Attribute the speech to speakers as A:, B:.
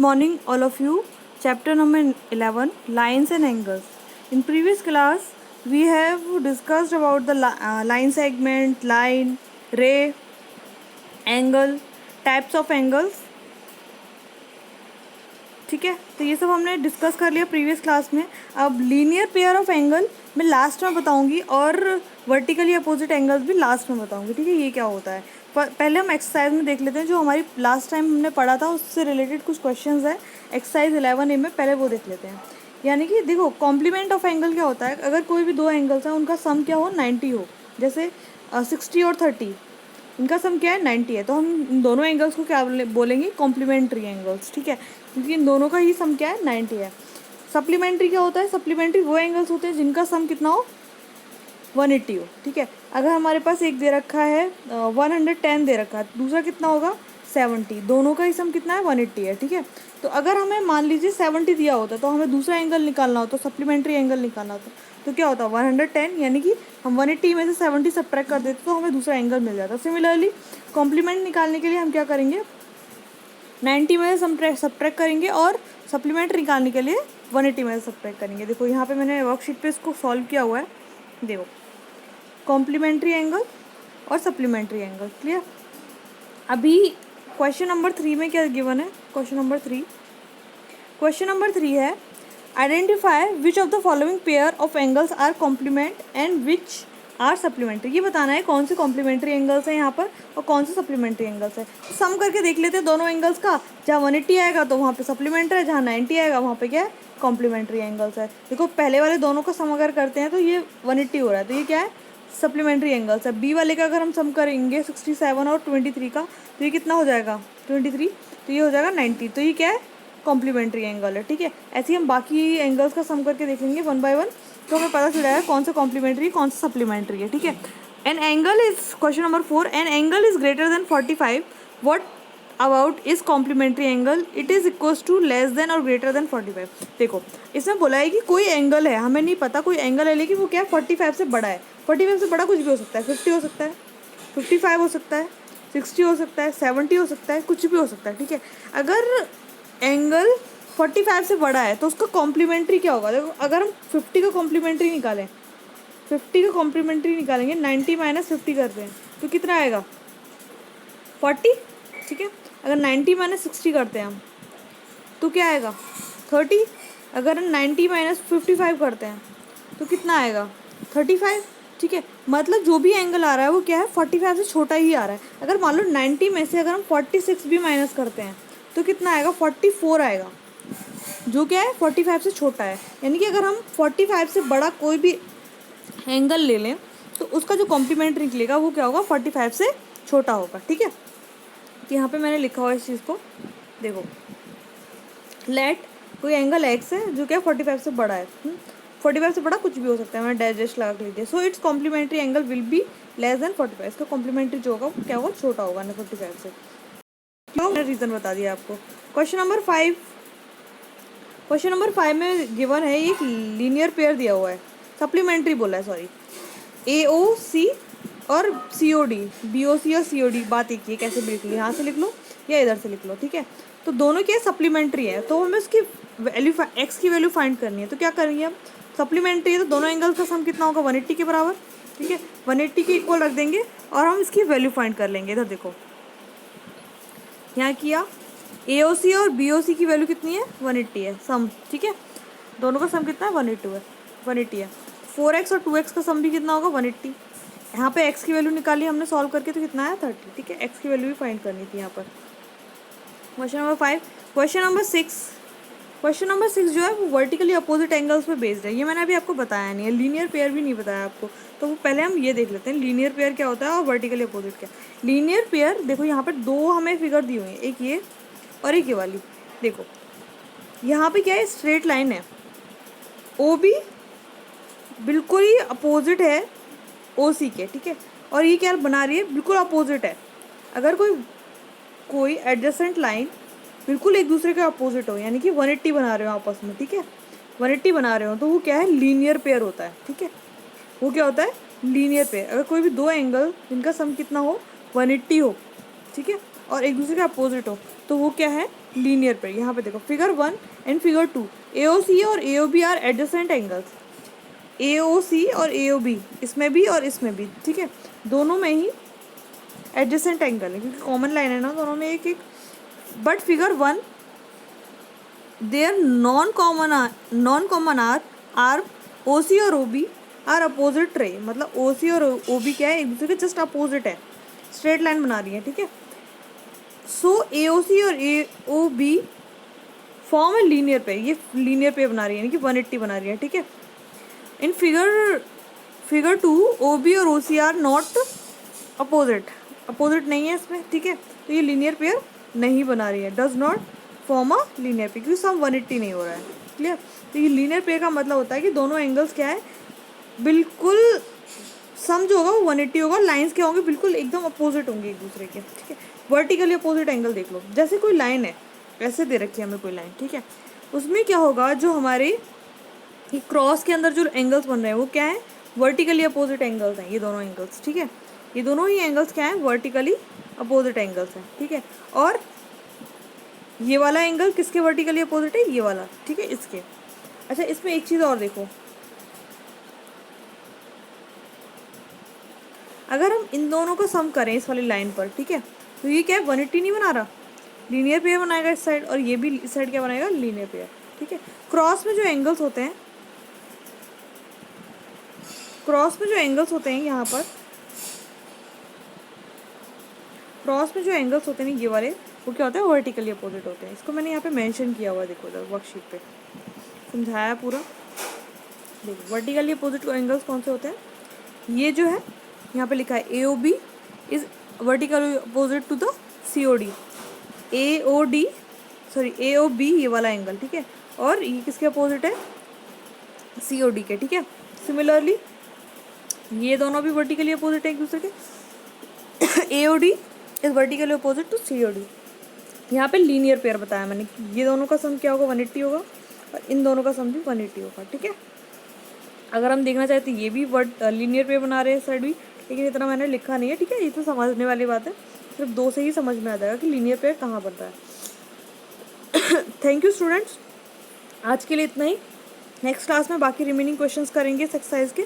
A: morning, all of you. Chapter number 11, Lines and Angles. In previous class, we have discussed about the line segment, line, ray, angle, types of angles. ठीक है, तो ये सब हमने discuss कर लिया previous class में. अब लीनियर पेयर ऑफ एंगल मैं लास्ट में बताऊंगी और वर्टिकली अपोजिट एंगल्स भी लास्ट में बताऊंगी. ठीक है, ये क्या होता है पहले हम एक्सरसाइज में देख लेते हैं. जो हमारी लास्ट टाइम हमने पढ़ा था उससे रिलेटेड कुछ क्वेश्चंस है एक्सरसाइज 11A में. पहले वो देख लेते हैं. यानी कि देखो, कॉम्प्लीमेंट ऑफ एंगल क्या होता है. अगर कोई भी दो एंगल्स हैं उनका सम क्या हो, 90 हो. जैसे 60 और 30, इनका सम क्या है, 90 है. तो हम इन दोनों एंगल्स को क्या बोलेंगे, कॉम्प्लीमेंट्री एंगल्स. ठीक है, क्योंकि इन दोनों का ही सम क्या है, 90 है. सप्लीमेंट्री क्या होता है, सप्लीमेंट्री वो एंगल्स होते हैं जिनका सम कितना हो, 180 हो. ठीक है, अगर हमारे पास एक दे रखा है 110 दे रखा है, दूसरा कितना होगा 70, दोनों का ही सम कितना है, 180 है. ठीक है, तो अगर हमें मान लीजिए 70 दिया होता तो हमें दूसरा एंगल निकालना होता, सप्लीमेंट्री एंगल निकालना होता, तो क्या होता 110, यानी कि हम 180 में से 70 सब्ट्रैक्ट कर देते तो हमें दूसरा एंगल मिल जाता. सिमिलरली कॉम्प्लीमेंट निकालने के लिए हम क्या करेंगे, 90 में से सब्ट्रैक्ट करेंगे और सप्लीमेंट निकालने के लिए 180 में से सब्ट्रैक्ट करेंगे. देखो यहाँ पे मैंने वर्कशीट पे इसको सॉल्व किया हुआ है. देखो, कॉम्प्लीमेंट्री एंगल और सप्लीमेंट्री एंगल. क्लियर. अभी क्वेश्चन नंबर 3 में क्या गिवन है, क्वेश्चन नंबर 3 है, identify which of the following pair of angles are complement and which are supplementary. ये बताना है कौन से कॉम्प्लीमेंट्री एंगल्स हैं यहाँ पर और कौन से सप्लीमेंट्री एंगल्स है. सम करके देख लेते हैं दोनों एंगल्स का. जहाँ 180 आएगा तो वहाँ पे सप्लीमेंट्री है, जहाँ 90 आएगा वहाँ पे क्या है, कॉम्प्लीमेंट्री एंगल्स है. देखो, पहले वाले दोनों का सम अगर करते हैं तो ये 180 हो रहा है, तो ये क्या है, सप्लीमेंट्री एंगल्स है. बी वाले का अगर हम सम करेंगे 67 और 23 का, तो ये कितना हो जाएगा, 23, तो ये हो जाएगा 90, तो ये क्या है, कॉम्प्लीमेंट्री एंगल है. ठीक है, ऐसे ही हम बाकी एंगल्स का सम करके देखेंगे 1 बाय 1, तो हमें पता चल जाएगा कौन सा कॉम्प्लीमेंट्री कौन सा सप्लीमेंट्री है. ठीक है, an angle is, question number 4, an angle is greater than 45, what about is complementary angle, it is equals to less than और ग्रेटर देन 45. देखो, इसमें बोला है कि कोई एंगल है, हमें नहीं पता कोई एंगल है, लेकिन वो क्या है, 45 से बड़ा है. 45 से बड़ा कुछ भी हो सकता है, 50 हो सकता है, 55 हो सकता है, 60 हो सकता है, 70 हो सकता है, कुछ भी हो सकता है. ठीक है, अगर एंगल 45 से बड़ा है तो उसका कॉम्प्लीमेंट्री क्या होगा. देखो, अगर हम 50 का कॉम्प्लीमेंट्री निकालें, 50 का कॉम्प्लीमेंट्री निकालेंगे, 90 माइनस 50 करते हैं तो कितना आएगा, 40. ठीक है, अगर 90 माइनस 60 करते हैं हम तो क्या आएगा, 30. अगर हम 90 माइनस 55 करते हैं तो कितना आएगा, 35. ठीक है, मतलब जो भी एंगल आ रहा है वो क्या है, 45 से छोटा ही आ रहा है. अगर मान लो 90 में से अगर हम 46 भी माइनस करते हैं तो कितना आएगा, 44 आएगा, जो क्या है 45 से छोटा है. यानी कि अगर हम 45 से बड़ा कोई भी एंगल ले लें तो उसका जो कॉम्प्लीमेंट्री निकलेगा वो क्या होगा, 45 से छोटा होगा. ठीक है, तो यहाँ पे मैंने लिखा हुआ है इस चीज़ को. देखो, लेट कोई एंगल एक्स है जो क्या 45 से बड़ा है, 45 से बड़ा कुछ भी हो सकता है, मैंने डैश लगा के लिख दिया. So its complementary angle will be less than 45. इसका कॉम्प्लीमेंट्री जो होगा वो क्या होगा, छोटा होगा ना 45 से. क्यों, मैंने रीज़न बता दिया आपको. क्वेश्चन नंबर 5 में गिवन है, एक लीनियर पेयर दिया हुआ है, सप्लीमेंट्री बोला है, सॉरी, AOC और COD, BOC और COD, बात एक ही है, कैसे भी लिख लो, यहाँ से लिख लो या इधर से लिख लो. ठीक है, तो दोनों क्या सप्लीमेंट्री है, तो हमें उसकी वैल्यू, एक्स की वैल्यू फाइंड करनी है. तो क्या करेंगे हम, सप्लीमेंट्री है तो दोनों एंगल्स का सम कितना होगा, 180 के बराबर. ठीक है, 180 के इक्वल रख देंगे और हम इसकी वैल्यू फाइंड कर लेंगे. इधर देखो, यहाँ किया, AOC और BOC की वैल्यू कितनी है, 180 है सम. ठीक है, दोनों का सम कितना है, 180 है. 4x और 2x का सम भी कितना होगा, 180. यहाँ पे x की वैल्यू निकाली हमने सॉल्व करके, तो कितना है, 30. ठीक है, x की वैल्यू भी फाइंड करनी थी यहाँ पर. Question number 5. क्वेश्चन नंबर 6 जो है वो वर्टिकली अपोजिट एंगल्स पे बेस्ड है. ये मैंने अभी आपको बताया नहीं है, लीनियर पेयर भी नहीं बताया आपको, तो वो पहले हम ये देख लेते हैं लीनियर पेयर क्या होता है और वर्टिकली अपोजिट क्या. लीनियर पेयर, देखो यहाँ पर दो हमें फिगर दी हुई है, एक ये और एक ये वाली. देखो यहाँ पे क्या है, स्ट्रेट लाइन है, OB बिल्कुल ही अपोजिट है OC के. ठीक है, और ये क्या बना रही है, बिल्कुल अपोजिट है. अगर कोई एडजेसेंट लाइन बिल्कुल एक दूसरे के अपोजिट हो, यानी कि 180 बना रहे हो आपस में. ठीक है, 180 बना रहे हो तो वो क्या है, लीनियर पेयर होता है. ठीक है, वो क्या होता है, लीनियर पेयर. अगर कोई भी दो एंगल जिनका सम कितना हो, 180 हो, ठीक है, और एक दूसरे के अपोजिट हो, तो वो क्या है, लीनियर पेयर। यहाँ पे देखो फिगर 1 एंड फिगर 2, AOC और AOB are adjacent angles. AOC और AOB इसमें भी और इसमें भी, ठीक है, दोनों में ही एडजेसेंट एंगल है क्योंकि कॉमन लाइन है ना दोनों में एक एक। But figure 1 their non common are OC और OB आर अपोजिट रे, मतलब OC और OB क्या है, एक दूसरे के जस्ट अपोजिट है, स्ट्रेट लाइन बना रही है, ठीक है। सो AOC और AOB फॉर्म है लीनियर पेयर, ये लीनियर पेयर बना रही है यानी कि 180 बना रही है, ठीक है। इन फिगर 2 OB और OC आर नॉट अपोजिट नहीं है इसमें, ठीक है, तो ये लीनियर पेयर नहीं बना रही है, does not form a linear pair क्योंकि सम 180 नहीं हो रहा है, क्लियर। तो ये लीनियर पेयर का मतलब होता है कि दोनों एंगल्स क्या है, बिल्कुल सम जो होगा वो 180 होगा, लाइंस क्या होंगे, बिल्कुल एकदम अपोजिट होंगे एक दूसरे के, ठीक है। वर्टिकली अपोजिट एंगल देख लो, जैसे कोई लाइन है, ऐसे दे रखी है हमें कोई लाइन, ठीक है, उसमें क्या होगा, जो हमारे क्रॉस के अंदर जो एंगल्स बन रहे हैं वो क्या है, वर्टिकली अपोजिट एंगल्स हैं ये दोनों एंगल्स, ठीक है। ये दोनों ही एंगल्स क्या है, वर्टिकली अपोजिट एंगल्स हैं, ठीक है। और ये वाला एंगल किसके वर्टिकली अपोजिट है, ये वाला, ठीक है, इसके। अच्छा इसमें एक चीज़ और देखो, अगर हम इन दोनों को सम करें इस वाली लाइन पर, ठीक है, तो ये क्या है, 180 नहीं बना रहा, लीनियर पेयर बनाएगा इस साइड, और ये भी इस साइड क्या बनाएगा, लीनियर पेयर, ठीक है। क्रॉस में जो एंगल्स होते हैं, यहाँ पर क्रॉस में जो एंगल्स होते हैं ये वाले, वो क्या होते हैं, वर्टिकली अपोजिट होते हैं। इसको मैंने यहाँ पे मेंशन किया हुआ है, देखो इधर वर्कशीट पे समझाया पूरा। देखो वर्टिकली अपोजिट एंगल्स कौन से होते हैं, ये जो है यहाँ पे लिखा है AOB is vertically opposite to the COD, AOB ये वाला एंगल, ठीक है, और ये किसके अपोजिट है, COD के, ठीक है। सिमिलरली ये दोनों भी वर्टिकली अपोजिट है एक दूसरे के, AOD is vertically opposite to COD। यहाँ पे लीनियर पेयर बताया मैंने कि ये दोनों का सम क्या होगा, 180 होगा, और इन दोनों का सम भी 180 होगा, ठीक है। अगर हम देखना चाहते ये भी लीनियर पेयर बना रहे हैं साइड भी, लेकिन इतना मैंने लिखा नहीं है, ठीक है, ये तो समझने वाली बात है, सिर्फ 2 से ही समझ में आ जाएगा कि लीनियर पेयर कहाँ बन रहा है। थैंक यू स्टूडेंट्स, आज के लिए इतना ही। नेक्स्ट क्लास में बाकी रिमेनिंग क्वेश्चंस करेंगे इस एक्सरसाइज के।